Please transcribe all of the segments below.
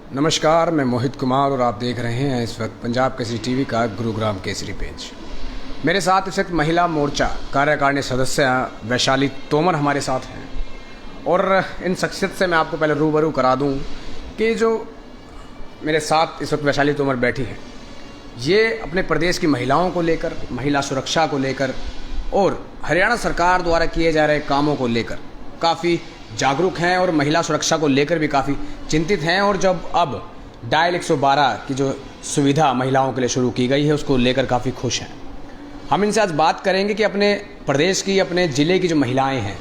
नमस्कार, मैं मोहित कुमार और आप देख रहे हैं इस वक्त पंजाब केसरी टीवी का गुरुग्राम केसरी पेज। मेरे साथ इस वक्त महिला मोर्चा कार्यकारिणी सदस्य वैशाली तोमर हमारे साथ हैं और इन शख्सियत से मैं आपको पहले रूबरू करा दूं कि जो मेरे साथ इस वक्त वैशाली तोमर बैठी हैं, ये अपने प्रदेश की महिलाओं को लेकर, महिला सुरक्षा को लेकर और हरियाणा सरकार द्वारा किए जा रहे कामों को लेकर काफ़ी जागरूक हैं और महिला सुरक्षा को लेकर भी काफ़ी चिंतित हैं। और जब अब डायल 112 की जो सुविधा महिलाओं के लिए शुरू की गई है उसको लेकर काफ़ी खुश हैं। हम इनसे आज बात करेंगे कि अपने प्रदेश की, अपने ज़िले की जो महिलाएं हैं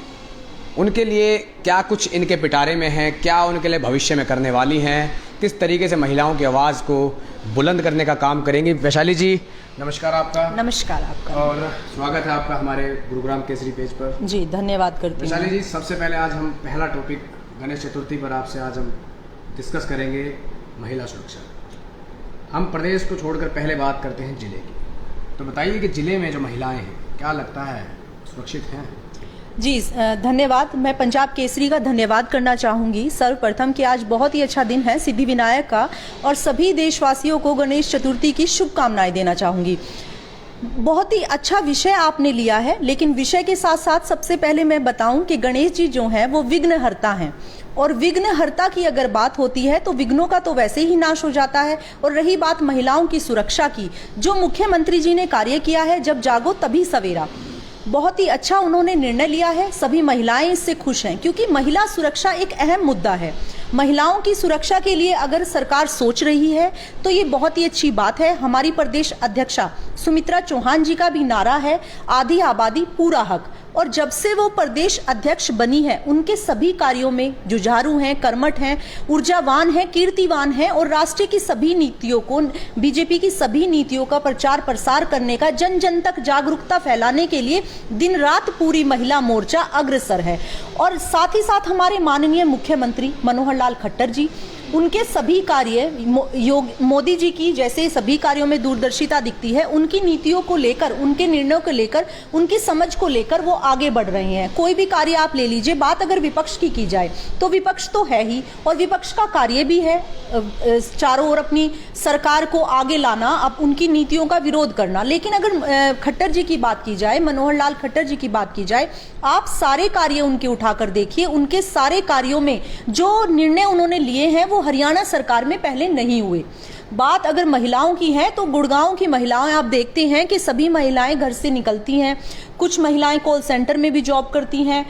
उनके लिए क्या कुछ इनके पिटारे में है, क्या उनके लिए भविष्य में करने वाली हैं, किस तरीके से महिलाओं की आवाज़ को बुलंद करने का काम करेंगी। वैशाली जी, नमस्कार आपका। नमस्कार आपका और स्वागत है आपका हमारे गुरुग्राम केसरी पेज पर। जी, धन्यवाद करती हूँ। वैशाली जी, सबसे पहले आज हम पहला टॉपिक गणेश चतुर्थी पर आपसे आज हम डिस्कस करेंगे महिला सुरक्षा। हम प्रदेश को छोड़कर पहले बात करते हैं ज़िले की। तो बताइए कि ज़िले में जो महिलाएं हैं, क्या लगता है सुरक्षित हैं? जी, धन्यवाद। मैं पंजाब केसरी का धन्यवाद करना चाहूँगी सर्वप्रथम कि आज बहुत ही अच्छा दिन है सिद्धिविनायक का, और सभी देशवासियों को गणेश चतुर्थी की शुभकामनाएं देना चाहूँगी। बहुत ही अच्छा विषय आपने लिया है, लेकिन विषय के साथ साथ सबसे पहले मैं बताऊं कि गणेश जी जो हैं वो विघ्नहर्ता हैं, और विघ्नहर्ता की अगर बात होती है तो विघ्नों का तो वैसे ही नाश हो जाता है। और रही बात महिलाओं की सुरक्षा की, जो मुख्यमंत्री जी ने कार्य किया है, जब जागो तभी सवेरा, बहुत ही अच्छा उन्होंने निर्णय लिया है। सभी महिलाएं इससे खुश हैं क्योंकि महिला सुरक्षा एक अहम मुद्दा है। महिलाओं की सुरक्षा के लिए अगर सरकार सोच रही है तो ये बहुत ही अच्छी बात है। हमारी प्रदेश अध्यक्षा सुमित्रा चौहान जी का भी नारा है, आधी आबादी पूरा हक, और जब से वो प्रदेश अध्यक्ष बनी है उनके सभी कार्यों में जुझारू हैं, कर्मठ हैं, ऊर्जावान हैं, कीर्तिवान हैं, और राष्ट्र की सभी नीतियों को, बीजेपी की सभी नीतियों का प्रचार प्रसार करने का, जन जन तक जागरूकता फैलाने के लिए दिन रात पूरी महिला मोर्चा अग्रसर है। और साथ ही साथ हमारे माननीय मुख्यमंत्री मनोहर लाल खट्टर जी, उनके सभी कार्य, मोदी जी की जैसे सभी कार्यों में दूरदर्शिता दिखती है, उनकी नीतियों को लेकर, उनके निर्णयों को लेकर, उनकी समझ को लेकर वो आगे बढ़ रहे हैं। कोई भी कार्य आप ले लीजिए, बात अगर विपक्ष की जाए तो विपक्ष तो है ही, और विपक्ष का कार्य भी है चारों ओर अपनी सरकार को आगे लाना, अब उनकी नीतियों का विरोध करना। लेकिन अगर खट्टर जी की बात की जाए, मनोहर लाल खट्टर जी की बात की जाए, आप सारे कार्य उनके उठाकर देखिए, उनके सारे कार्यों में जो निर्णय उन्होंने लिए हैं वो हरियाणा सरकार में पहले नहीं हुए। बात अगर महिलाओं की है तो गुड़गांव की महिलाएं आप देखते हैं कि सभी महिलाएं घर से निकलती हैं, कुछ महिलाएं कॉल सेंटर में भी जॉब करती हैं,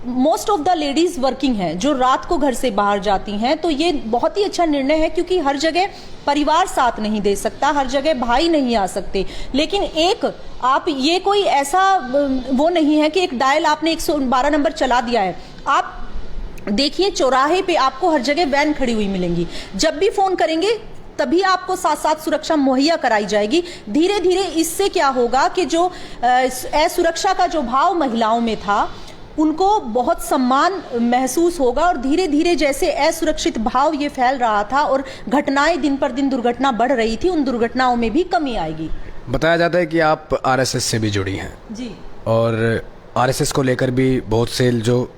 most of the ladies working हैं जो रात को घर से बाहर जाती हैं। तो ये बहुत ही अच्छा निर्णय है क्योंकि हर जगह परिवार साथ नहीं दे सकता, हर जगह भाई नहीं आ सकते। लेकिन एक आप, ये कोई ऐसा वो नहीं है कि एक डायल आपने 112 नंबर चला दिया है, आप देखिए चौराहे पे आपको हर जगह वैन खड़ी हुई मिलेंगी, जब भी फोन करेंगे तभी आपको साथ साथ सुरक्षा मुहैया कराई जाएगी। धीरे धीरे इससे क्या होगा कि जो असुरक्षा का जो भाव महिलाओं में था उनको बहुत सम्मान महसूस होगा, और धीरे धीरे जैसे असुरक्षित भाव ये फैल रहा था और घटनाएं दिन पर दिन दुर्घटना बढ़ रही थी, उन दुर्घटनाओं में भी कमी आएगी। बताया जाता है कि आप आरएसएस से भी जुड़ी हैं जी, और आरएसएस को लेकर भी बहुत से जो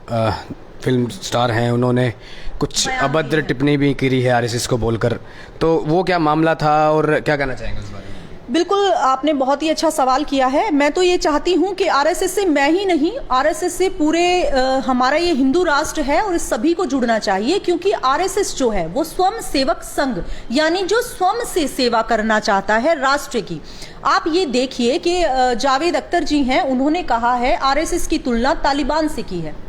फिल्म स्टार हैं उन्होंने कुछ अभद्र टिप्पणी भी करी है आरएसएस को बोलकर, तो वो क्या मामला था और क्या कहना चाहेंगे उस बारे में? बिल्कुल, आपने बहुत ही अच्छा सवाल किया है। मैं तो ये चाहती हूँ कि आरएसएस से मैं ही नहीं, आरएसएस से पूरे हमारा ये हिंदू राष्ट्र है और इस सभी को जुड़ना चाहिए, क्योंकि आरएसएस जो है वो स्वयं सेवक संघ, यानी जो स्वयं से सेवा करना चाहता है राष्ट्र की। आप ये देखिए कि जावेद अख्तर जी हैं, उन्होंने कहा है आरएसएस की तुलना तालिबान से की है।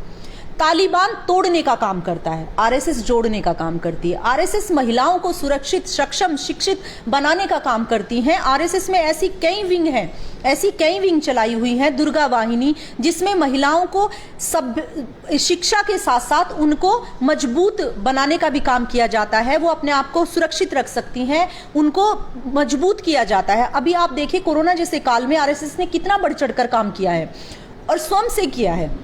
तालिबान तोड़ने का काम करता है, आरएसएस जोड़ने का काम करती है। आरएसएस महिलाओं को सुरक्षित, सक्षम, शिक्षित बनाने का काम करती हैं। आरएसएस में ऐसी कई विंग हैं, ऐसी कई विंग चलाई हुई हैं, दुर्गा वाहिनी, जिसमें महिलाओं को सब शिक्षा के साथ साथ उनको मजबूत बनाने का भी काम किया जाता है। वो अपने आप को सुरक्षित रख सकती हैं, उनको मजबूत किया जाता है। अभी आप देखिए कोरोना जैसे काल में आरएसएस ने कितना बढ़ चढ़कर काम किया है और स्वयं से किया है।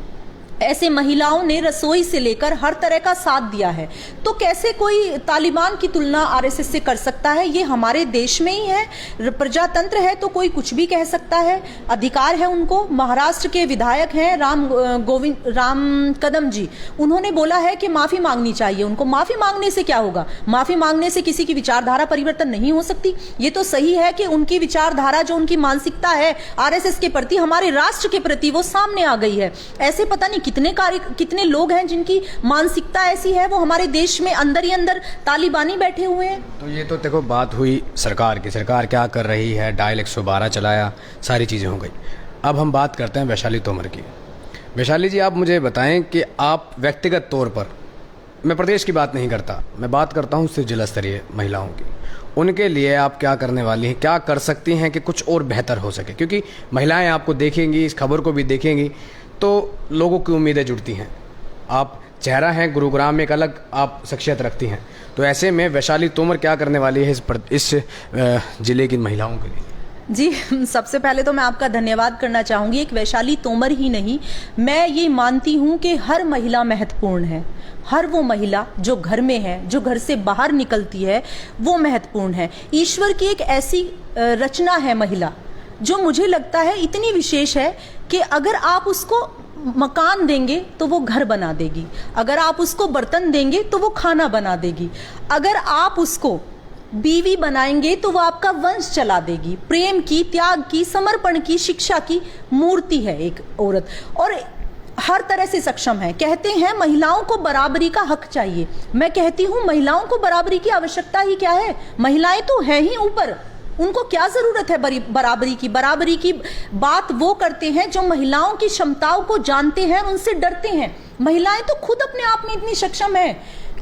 ऐसे महिलाओं ने रसोई से लेकर हर तरह का साथ दिया है। तो कैसे कोई तालिबान की तुलना आरएसएस से कर सकता है? ये हमारे देश में ही है, प्रजातंत्र है तो कोई कुछ भी कह सकता है, अधिकार है उनको। महाराष्ट्र के विधायक हैं राम कदम जी, उन्होंने बोला है कि माफी मांगनी चाहिए उनको। माफी मांगने से क्या होगा? माफी मांगने से किसी की विचारधारा परिवर्तन नहीं हो सकती। ये तो सही है कि उनकी विचारधारा, जो उनकी मानसिकता है आरएसएस के प्रति, हमारे राष्ट्र के प्रति, वो सामने आ गई है। ऐसे पता नहीं कितने लोग हैं जिनकी मानसिकता ऐसी है, वो हमारे देश में अंदर ही अंदर तालिबानी बैठे हुए हैं। तो ये तो देखो बात हुई सरकार की, सरकार क्या कर रही है, डायल 112 चलाया, सारी चीज़ें हो गई। अब हम बात करते हैं वैशाली तोमर की। वैशाली जी, आप मुझे बताएं कि आप व्यक्तिगत तौर पर, मैं प्रदेश की बात नहीं करता, मैं बात करता हूँ सिर्फ जिला स्तरीय महिलाओं की, उनके लिए आप क्या करने वाली हैं, क्या कर सकती हैं कि कुछ और बेहतर हो सके? क्योंकि महिलाएं आपको देखेंगी, इस खबर को भी देखेंगी तो लोगों की उम्मीदें जुड़ती हैं। आप चेहरा हैं, गुरुग्राम में एक अलग आप शख्सियत रखती हैं, तो ऐसे में वैशाली तोमर क्या करने वाली है इस ज़िले की महिलाओं के लिए? जी, सबसे पहले तो मैं आपका धन्यवाद करना चाहूँगी। एक वैशाली तोमर ही नहीं, मैं ये मानती हूँ कि हर महिला महत्वपूर्ण है। हर वो महिला जो घर में है, जो घर से बाहर निकलती है, वो महत्वपूर्ण है। ईश्वर की एक ऐसी रचना है महिला, जो मुझे लगता है इतनी विशेष है कि अगर आप उसको मकान देंगे तो वो घर बना देगी, अगर आप उसको बर्तन देंगे तो वो खाना बना देगी, अगर आप उसको बीवी बनाएंगे तो वो आपका वंश चला देगी। प्रेम की, त्याग की, समर्पण की, शिक्षा की मूर्ति है एक औरत, और हर तरह से सक्षम है। कहते हैं महिलाओं को बराबरी का हक चाहिए, मैं कहती हूँ महिलाओं को बराबरी की आवश्यकता ही क्या है? महिलाएं तो है ही ऊपर, उनको क्या जरूरत है बराबरी की? बराबरी की बात वो करते हैं जो महिलाओं की क्षमताओं को जानते हैं और उनसे डरते हैं। महिलाएं तो खुद अपने आप में इतनी सक्षम है,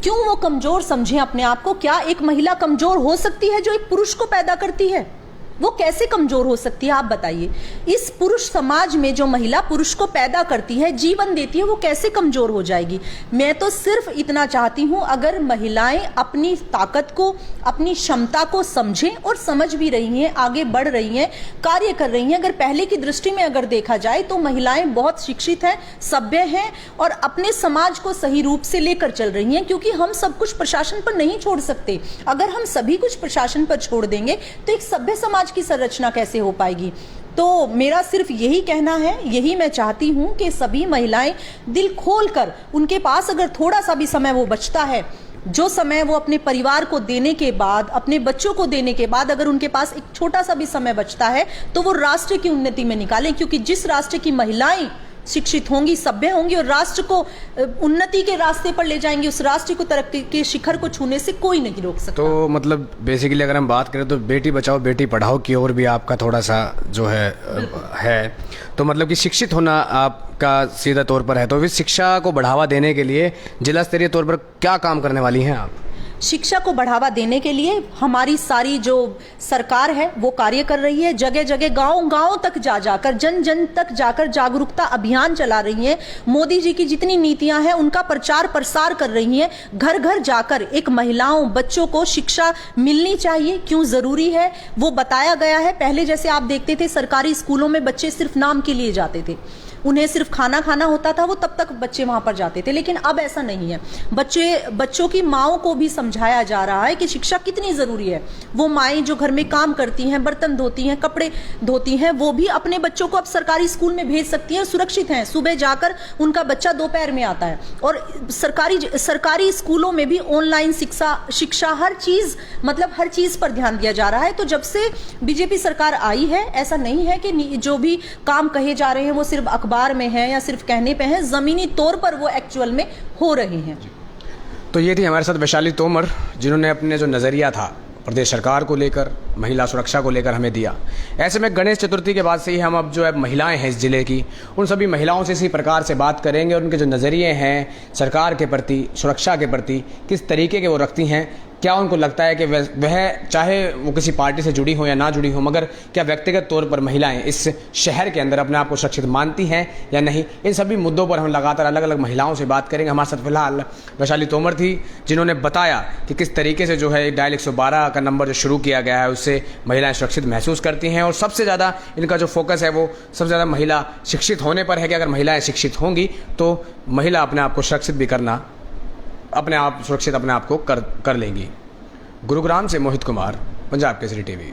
क्यों वो कमजोर समझें अपने आप को? क्या एक महिला कमजोर हो सकती है जो एक पुरुष को पैदा करती है? वो कैसे कमजोर हो सकती है, आप बताइए? इस पुरुष समाज में जो महिला पुरुष को पैदा करती है, जीवन देती है, वो कैसे कमजोर हो जाएगी? मैं तो सिर्फ इतना चाहती हूं, अगर महिलाएं अपनी ताकत को, अपनी क्षमता को समझें, और समझ भी रही हैं, आगे बढ़ रही हैं, कार्य कर रही हैं। अगर पहले की दृष्टि में अगर देखा जाए तो महिलाएं बहुत शिक्षित हैं, सभ्य हैं, और अपने समाज को सही रूप से लेकर चल रही हैं। क्योंकि हम सब कुछ प्रशासन पर नहीं छोड़ सकते। अगर हम सभी कुछ प्रशासन पर छोड़ देंगे तो एक सभ्य समाज की संरचना कैसे हो पाएगी? तो मेरा सिर्फ यही कहना है, यही मैं चाहती हूं कि सभी महिलाएं दिल खोलकर, उनके पास अगर थोड़ा सा भी समय वो बचता है, जो समय वो अपने परिवार को देने के बाद, अपने बच्चों को देने के बाद, अगर उनके पास एक छोटा सा भी समय बचता है तो वो राष्ट्र की उन्नति में निकालें। क्योंकि जिस राष्ट्र की महिलाएं शिक्षित होंगी, सभ्य होंगी और राष्ट्र को उन्नति के रास्ते पर ले जाएंगे, उस राष्ट्र को तरक्की के शिखर को छूने से कोई नहीं रोक सकता। तो मतलब बेसिकली अगर हम बात करें तो बेटी बचाओ बेटी पढ़ाओ की ओर भी आपका थोड़ा सा जो है तो मतलब कि शिक्षित होना आपका सीधा तौर पर है। तो इस शिक्षा को बढ़ावा देने के लिए जिला स्तरीय तौर पर क्या काम करने वाली हैं आप? शिक्षा को बढ़ावा देने के लिए हमारी सारी जो सरकार है वो कार्य कर रही है। जगह जगह, गांव गांव तक जाकर, जन जन तक जाकर जागरूकता अभियान चला रही है। मोदी जी की जितनी नीतियां हैं उनका प्रचार प्रसार कर रही हैं। घर घर जाकर एक महिलाओं, बच्चों को शिक्षा मिलनी चाहिए, क्यों जरूरी है वो बताया गया है। पहले जैसे आप देखते थे सरकारी स्कूलों में बच्चे सिर्फ नाम के लिए जाते थे, उन्हें सिर्फ खाना खाना होता था, वो तब तक बच्चे वहां पर जाते थे। लेकिन अब ऐसा नहीं है। बच्चों की माओं को भी समझाया जा रहा है कि शिक्षा कितनी जरूरी है। वो माएं जो घर में काम करती हैं, बर्तन धोती हैं, कपड़े धोती हैं, वो भी अपने बच्चों को अब सरकारी स्कूल में भेज सकती हैं, सुरक्षित हैं। सुबह जाकर उनका बच्चा दोपहर में आता है। और सरकारी स्कूलों में भी ऑनलाइन शिक्षा हर चीज, मतलब हर चीज पर ध्यान दिया जा रहा है। तो जब से बीजेपी सरकार आई है, ऐसा नहीं है कि जो भी काम कहे जा रहे हैं वो सिर्फ अखबार में है या सिर्फ कहने पे है, जमीनी तौर पर वो एक्चुअल में हो रहे हैं। तो ये थी हमारे साथ वैशाली तोमर, जिन्होंने अपने जो नज़रिया था प्रदेश सरकार को लेकर, महिला सुरक्षा को लेकर हमें दिया। ऐसे में गणेश चतुर्थी के बाद से ही हम अब जो है महिलाएं हैं इस ज़िले की, उन सभी महिलाओं से इसी प्रकार से बात करेंगे और उनके जो नज़रिए हैं सरकार के प्रति, सुरक्षा के प्रति, किस तरीके के वो रखती हैं, क्या उनको लगता है कि वह चाहे वो किसी पार्टी से जुड़ी हो या ना जुड़ी हो, मगर क्या व्यक्तिगत तौर पर महिलाएं इस शहर के अंदर अपने आप को सुरक्षित मानती हैं या नहीं? इन सभी मुद्दों पर हम लगातार अलग अलग महिलाओं से बात करेंगे। हमारे साथ फिलहाल वैशाली तोमर थी, जिन्होंने बताया कि किस तरीके से जो है डायल 112 का नंबर जो शुरू किया गया है उससे महिलाएं सुरक्षित महसूस करती हैं, और सबसे ज़्यादा इनका जो फोकस है वो सबसे ज़्यादा महिला शिक्षित होने पर है कि अगर महिलाएं शिक्षित होंगी तो महिला अपने आप को सुरक्षित भी करना अपने आप को कर लेंगी। गुरुग्राम से मोहित कुमार, पंजाब केसरी टीवी।